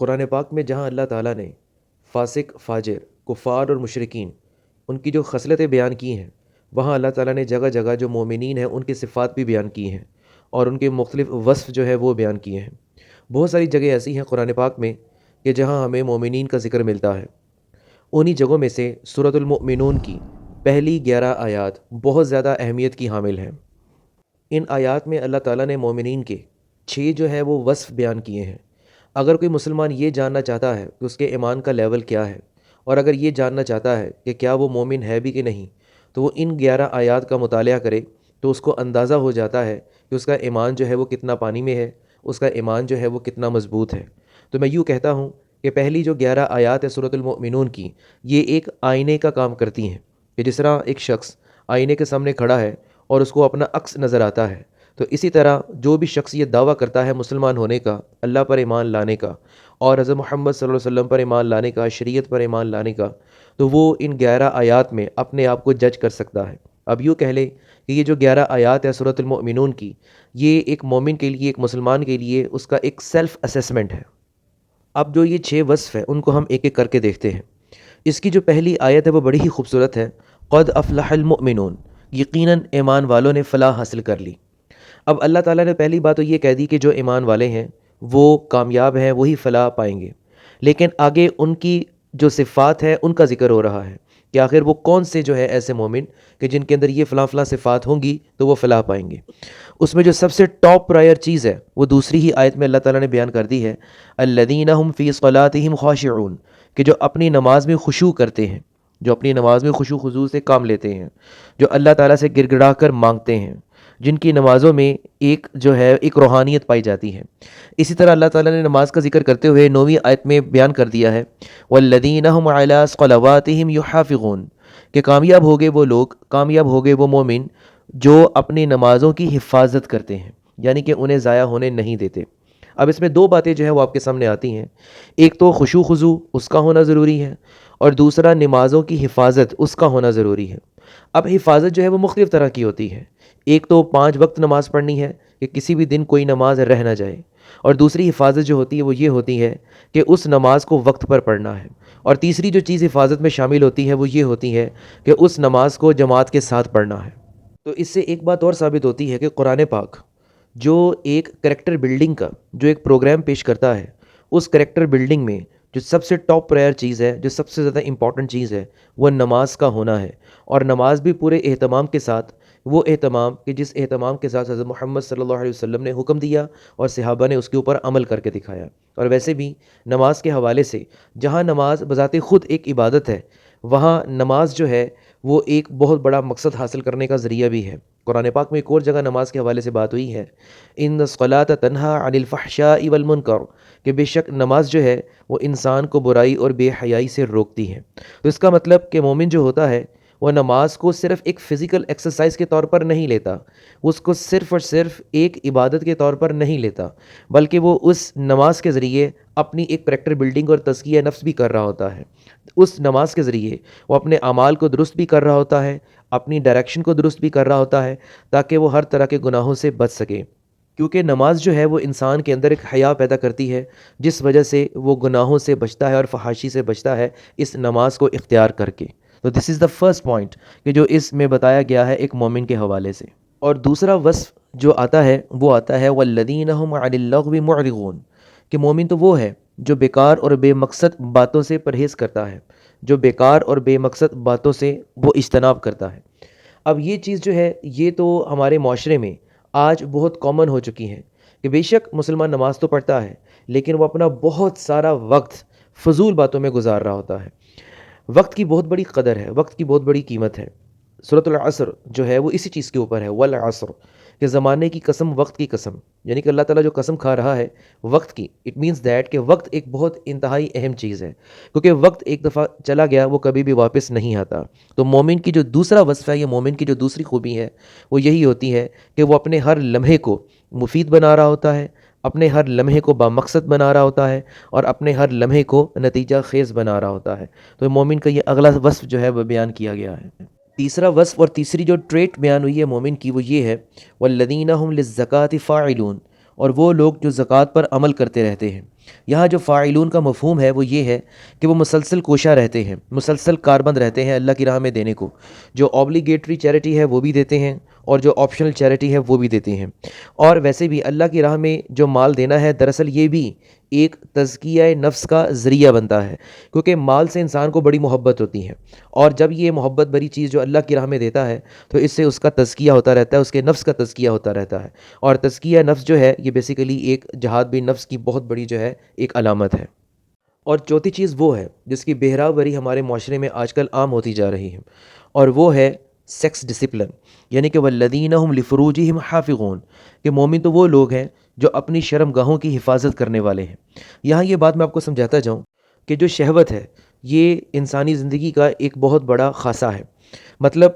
قرآن پاک میں جہاں اللہ تعالیٰ نے فاسق فاجر کفار اور مشرکین ان کی جو خصلتیں بیان کی ہیں، وہاں اللہ تعالیٰ نے جگہ جگہ جو مومنین ہیں ان کی صفات بھی بیان کی ہیں اور ان کے مختلف وصف جو ہے وہ بیان کیے ہیں۔ بہت ساری جگہ ایسی ہیں قرآن پاک میں کہ جہاں ہمیں مومنین کا ذکر ملتا ہے۔ انہی جگہوں میں سے سورۃ المؤمنون کی پہلی 11 آیات بہت زیادہ اہمیت کی حامل ہیں۔ ان آیات میں اللہ تعالیٰ نے مومنین کے 6 جو ہے وہ وصف بیان کیے ہیں۔ اگر کوئی مسلمان یہ جاننا چاہتا ہے کہ اس کے ایمان کا لیول کیا ہے، اور اگر یہ جاننا چاہتا ہے کہ کیا وہ مومن ہے بھی کہ نہیں، تو وہ ان 11 آیات کا مطالعہ کرے تو اس کو اندازہ ہو جاتا ہے کہ اس کا ایمان جو ہے وہ کتنا پانی میں ہے، اس کا ایمان جو ہے وہ کتنا مضبوط ہے۔ تو میں یوں کہتا ہوں کہ پہلی جو 11 آیات ہے سورۃ المؤمنون کی، یہ ایک آئینے کا کام کرتی ہیں کہ جس طرح ایک شخص آئینے کے سامنے کھڑا ہے اور اس کو اپنا عکس نظر آتا ہے، تو اسی طرح جو بھی شخص یہ دعویٰ کرتا ہے مسلمان ہونے کا، اللہ پر ایمان لانے کا اور حضرت محمد صلی اللہ علیہ وسلم پر ایمان لانے کا، شریعت پر ایمان لانے کا، تو وہ ان 11 آیات میں اپنے آپ کو جج کر سکتا ہے۔ اب یوں کہہ لیں کہ یہ جو 11 آیات ہے سورۃ المؤمنون کی، یہ ایک مومن کے لیے، ایک مسلمان کے لیے اس کا ایک سیلف اسیسمنٹ ہے۔ اب جو یہ 6 وصف ہیں ان کو ہم ایک ایک کر کے دیکھتے ہیں۔ اس کی جو پہلی آیت ہے وہ بڑی ہی خوبصورت ہے، قد افلح المؤمنون، یقیناً ایمان والوں نے فلاح حاصل کر لی۔ اب اللہ تعالیٰ نے پہلی بات تو یہ کہہ دی کہ جو ایمان والے ہیں وہ کامیاب ہیں، وہی فلاح پائیں گے، لیکن آگے ان کی جو صفات ہے ان کا ذکر ہو رہا ہے کہ آخر وہ کون سے جو ہے ایسے مومن کہ جن کے اندر یہ فلاں فلاں صفات ہوں گی تو وہ فلاح پائیں گے۔ اس میں جو سب سے ٹاپ پرائر چیز ہے وہ دوسری ہی آیت میں اللہ تعالیٰ نے بیان کر دی ہے، الذین هم فی صلاتہم خاشعون، کہ جو اپنی نماز میں خشوع کرتے ہیں، جو اپنی نماز میں خشوع خضوع سے کام لیتے ہیں، جو اللہ تعالیٰ سے گر گڑا کر مانگتے ہیں، جن کی نمازوں میں ایک جو ہے ایک روحانیت پائی جاتی ہے۔ اسی طرح اللہ تعالیٰ نے نماز کا ذکر کرتے ہوئے 9ویں آیت میں بیان کر دیا ہے، والذین هم علی صلواتہم یحافظون، کہ کامیاب ہوگے وہ لوگ، کامیاب ہوگے وہ مومن جو اپنی نمازوں کی حفاظت کرتے ہیں، یعنی کہ انہیں ضائع ہونے نہیں دیتے۔ اب اس میں 2 باتیں جو ہے وہ آپ کے سامنے آتی ہیں، ایک تو خشوع خضوع اس کا ہونا ضروری ہے، اور دوسرا نمازوں کی حفاظت اس کا ہونا ضروری ہے۔ اب حفاظت جو ہے وہ مختلف طرح کی ہوتی ہے، ایک تو 5 وقت نماز پڑھنی ہے کہ کسی بھی دن کوئی نماز رہ نہ جائے، اور دوسری حفاظت جو ہوتی ہے وہ یہ ہوتی ہے کہ اس نماز کو وقت پر پڑھنا ہے، اور تیسری جو چیز حفاظت میں شامل ہوتی ہے وہ یہ ہوتی ہے کہ اس نماز کو جماعت کے ساتھ پڑھنا ہے۔ تو اس سے ایک بات اور ثابت ہوتی ہے کہ قرآن پاک جو ایک کریکٹر بلڈنگ کا جو ایک پروگرام پیش کرتا ہے، اس کریکٹر بلڈنگ میں جو سب سے ٹاپ پرائر چیز ہے، جو سب سے زیادہ امپورٹنٹ چیز ہے، وہ نماز کا ہونا ہے، اور نماز بھی پورے اہتمام کے ساتھ، وہ اہتمام کہ جس اہتمام کے ساتھ حضرت محمد صلی اللہ علیہ وسلم نے حکم دیا اور صحابہ نے اس کے اوپر عمل کر کے دکھایا۔ اور ویسے بھی نماز کے حوالے سے جہاں نماز بذات خود ایک عبادت ہے، وہاں نماز جو ہے وہ ایک بہت بڑا مقصد حاصل کرنے کا ذریعہ بھی ہے۔ قرآن پاک میں ایک اور جگہ نماز کے حوالے سے بات ہوئی ہے، ان الصلاۃ تنہی عن الفحشاء والمنکر، کہ بے شک نماز جو ہے وہ انسان کو برائی اور بے حیائی سے روکتی ہے۔ تو اس کا مطلب کہ مومن جو ہوتا ہے وہ نماز کو صرف ایک فزیکل ایکسرسائز کے طور پر نہیں لیتا، اس کو صرف اور صرف ایک عبادت کے طور پر نہیں لیتا، بلکہ وہ اس نماز کے ذریعے اپنی ایک کریکٹر بلڈنگ اور تزکیہ نفس بھی کر رہا ہوتا ہے۔ اس نماز کے ذریعے وہ اپنے اعمال کو درست بھی کر رہا ہوتا ہے، اپنی ڈائریکشن کو درست بھی کر رہا ہوتا ہے، تاکہ وہ ہر طرح کے گناہوں سے بچ سکے، کیونکہ نماز جو ہے وہ انسان کے اندر ایک حیا پیدا کرتی ہے، جس وجہ سے وہ گناہوں سے بچتا ہے اور فحاشی سے بچتا ہے اس نماز کو اختیار کر کے۔ تو دس از دا فرسٹ پوائنٹ کہ جو اس میں بتایا گیا ہے ایک مومن کے حوالے سے۔ اور دوسرا وصف جو آتا ہے وہ آتا ہے والذین هم عن اللغو معرضون، کہ مومن تو وہ ہے جو بیکار اور بے مقصد باتوں سے پرہیز کرتا ہے، جو بیکار اور بے مقصد باتوں سے وہ اجتناب کرتا ہے۔ اب یہ چیز جو ہے یہ تو ہمارے معاشرے میں آج بہت کامن ہو چکی ہے کہ بے شک مسلمان نماز تو پڑھتا ہے، لیکن وہ اپنا بہت سارا وقت فضول باتوں میں گزار رہا ہوتا ہے۔ وقت کی بہت بڑی قدر ہے، وقت کی بہت بڑی قیمت ہے۔ سورۃ العصر جو ہے وہ اسی چیز کے اوپر ہے، والعصر، کہ زمانے کی قسم، وقت کی قسم، یعنی کہ اللہ تعالیٰ جو قسم کھا رہا ہے وقت کی، اٹ مینس دیٹ کہ وقت ایک بہت انتہائی اہم چیز ہے، کیونکہ وقت ایک دفعہ چلا گیا وہ کبھی بھی واپس نہیں آتا۔ تو مومن کی جو دوسرا وصف ہے، یا مومن کی جو دوسری خوبی ہے وہ یہی ہوتی ہے کہ وہ اپنے ہر لمحے کو مفید بنا رہا ہوتا ہے، اپنے ہر لمحے کو بامقصد بنا رہا ہوتا ہے، اور اپنے ہر لمحے کو نتیجہ خیز بنا رہا ہوتا ہے۔ تو مومن کا یہ اگلا وصف جو ہے وہ بیان کیا گیا ہے۔ تیسرا وصف اور تیسری جو ٹریٹ بیان ہوئی ہے مومن کی وہ یہ ہے، والذین هم للزکاۃ فاعلون، اور وہ لوگ جو زکوٰۃ پر عمل کرتے رہتے ہیں۔ یہاں جو فاعلون کا مفہوم ہے وہ یہ ہے کہ وہ مسلسل کوشاں رہتے ہیں، مسلسل کاربند رہتے ہیں اللہ کی راہ میں دینے کو، جو اوبلیگیٹری چیریٹی ہے وہ بھی دیتے ہیں اور جو آپشنل چیریٹی ہے وہ بھی دیتے ہیں۔ اور ویسے بھی اللہ کی راہ میں جو مال دینا ہے دراصل یہ بھی ایک تزکیہ نفس کا ذریعہ بنتا ہے، کیونکہ مال سے انسان کو بڑی محبت ہوتی ہے، اور جب یہ محبت بری چیز جو اللہ کی راہ میں دیتا ہے تو اس سے اس کا تزکیہ ہوتا رہتا ہے، اس کے نفس کا تزکیہ ہوتا رہتا ہے، اور تزکیہ نفس جو ہے یہ بیسیکلی ایک جہاد بھی نفس کی بہت بڑی جو ہے ایک علامت ہے۔ اور چوتھی چیز وہ ہے جس کی بہراوری ہمارے معاشرے میں آج کل عام ہوتی جا رہی ہے، اور وہ ہے سیکس ڈسپلن، یعنی کہ والذین هم لفروجہم حافظون، کہ مومن تو وہ لوگ ہیں جو اپنی شرم گاہوں کی حفاظت کرنے والے ہیں۔ یہاں یہ بات میں آپ کو سمجھاتا جاؤں کہ جو شہوت ہے یہ انسانی زندگی کا ایک بہت بڑا خاصہ ہے، مطلب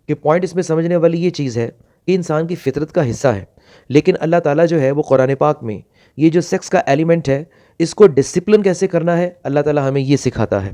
کہ پوائنٹ اس میں سمجھنے والی یہ چیز ہے کہ انسان کی فطرت کا حصہ ہے، لیکن اللہ تعالیٰ جو ہے وہ قرآن پاک میں یہ جو سیکس کا ایلیمنٹ ہے اس کو ڈسپلن کیسے کرنا ہے اللہ تعالیٰ ہمیں یہ سکھاتا ہے۔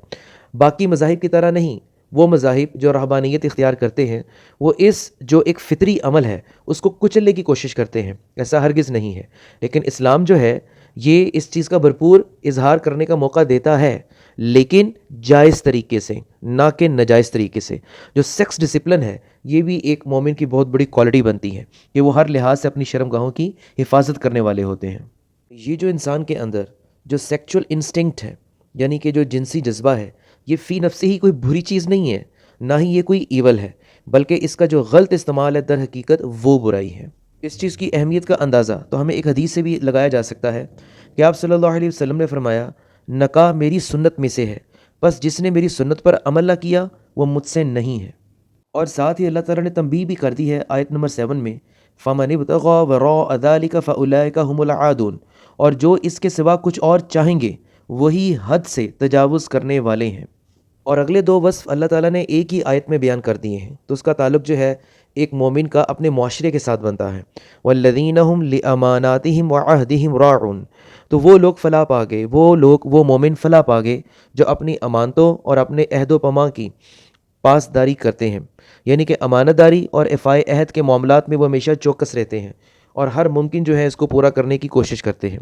باقی مذاہب کی طرح نہیں، وہ مذاہب جو رہبانیت اختیار کرتے ہیں وہ اس جو ایک فطری عمل ہے اس کو کچلنے کی کوشش کرتے ہیں، ایسا ہرگز نہیں ہے، لیکن اسلام جو ہے یہ اس چیز کا بھرپور اظہار کرنے کا موقع دیتا ہے، لیکن جائز طریقے سے، نہ کہ ناجائز طریقے سے۔ جو سیکس ڈسپلن ہے یہ بھی ایک مومن کی بہت بڑی کوالٹی بنتی ہے کہ وہ ہر لحاظ سے اپنی شرم گاہوں کی حفاظت کرنے والے ہوتے ہیں۔ یہ جو انسان کے اندر جو سیکچول انسٹنکٹ ہے، یعنی کہ جو جنسی جذبہ ہے، یہ فی نفس ہی کوئی بری چیز نہیں ہے، نہ ہی یہ کوئی ایول ہے، بلکہ اس کا جو غلط استعمال ہے در حقیقت وہ برائی ہے۔ اس چیز کی اہمیت کا اندازہ تو ہمیں ایک حدیث سے بھی لگایا جا سکتا ہے کہ آپ صلی اللہ علیہ وسلم نے فرمایا، نکاح میری سنت میں سے ہے، بس جس نے میری سنت پر عمل نہ کیا وہ مجھ سے نہیں ہے۔ اور ساتھ ہی اللہ تعالیٰ نے تنبیہ بھی کر دی ہے آیت نمبر 7 میں، فَمَنِ ابْتَغَىٰ وَرَاءَ ذَٰلِكَ فَأُولَٰئِكَ هُمُ الْعَادُونَ، اور جو اس کے سوا کچھ اور چاہیں گے وہی حد سے تجاوز کرنے والے ہیں۔ اور اگلے دو وصف اللہ تعالیٰ نے ایک ہی آیت میں بیان کر دیے ہیں، تو اس کا تعلق جو ہے ایک مومن کا اپنے معاشرے کے ساتھ بنتا ہے۔ وَالَّذِينَ هُمْ لِأَمَانَاتِهِمْ وَعَهْدِهِمْ رَاعُونَ، تو وہ لوگ فلاح پا گئے، وہ مومن فلاح پا گئے جو اپنی امانتوں اور اپنے عہد و پیمان کی پاسداری کرتے ہیں، یعنی کہ امانت داری اور ایفائے عہد کے معاملات میں وہ ہمیشہ چوکس رہتے ہیں اور ہر ممکن جو ہے اس کو پورا کرنے کی کوشش کرتے ہیں۔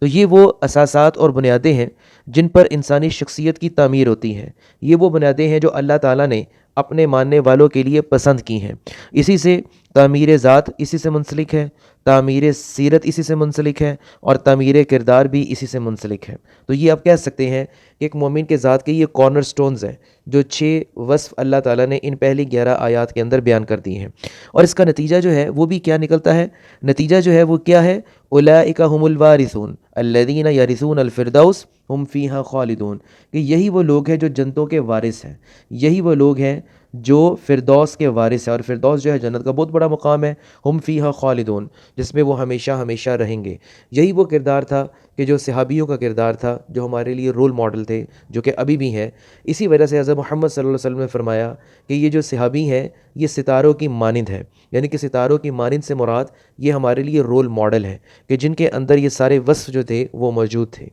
تو یہ وہ اساسات اور بنیادیں ہیں جن پر انسانی شخصیت کی تعمیر ہوتی ہے، یہ وہ بنیادیں ہیں جو اللہ تعالیٰ نے اپنے ماننے والوں کے لیے پسند کی ہیں۔ اسی سے تعمیر ذات اسی سے منسلک ہے، تعمیر سیرت اسی سے منسلک ہے، اور تعمیر کردار بھی اسی سے منسلک ہے۔ تو یہ آپ کہہ سکتے ہیں کہ ایک مومن کے ذات کے یہ کارنر سٹونز ہیں جو 6 وصف اللہ تعالیٰ نے ان پہلی 11 آیات کے اندر بیان کر دی ہیں، اور اس کا نتیجہ جو ہے وہ بھی کیا نکلتا ہے؟ نتیجہ جو ہے وہ کیا ہے؟ اولئک هم الوارثون الذین یرثون الفردوس ہم فیہا خالدون، کہ یہی وہ لوگ ہیں جو جنتوں کے وارث ہیں، یہی وہ لوگ ہیں جو فردوس کے وارث ہیں، اور فردوس جو ہے جنت کا بہت بڑا مقام ہے، ہم فیہا خالدون، جس میں وہ ہمیشہ ہمیشہ رہیں گے۔ یہی وہ کردار تھا کہ جو صحابیوں کا کردار تھا، جو ہمارے لیے رول ماڈل تھے، جو کہ ابھی بھی ہیں۔ اسی وجہ سے حضرت محمد صلی اللہ علیہ وسلم نے فرمایا کہ یہ جو صحابی ہیں یہ ستاروں کی مانند ہے، یعنی کہ ستاروں کی مانند سے مراد یہ ہمارے لیے رول ماڈل ہے کہ جن کے اندر یہ سارے وصف جو تھے وہ موجود تھے۔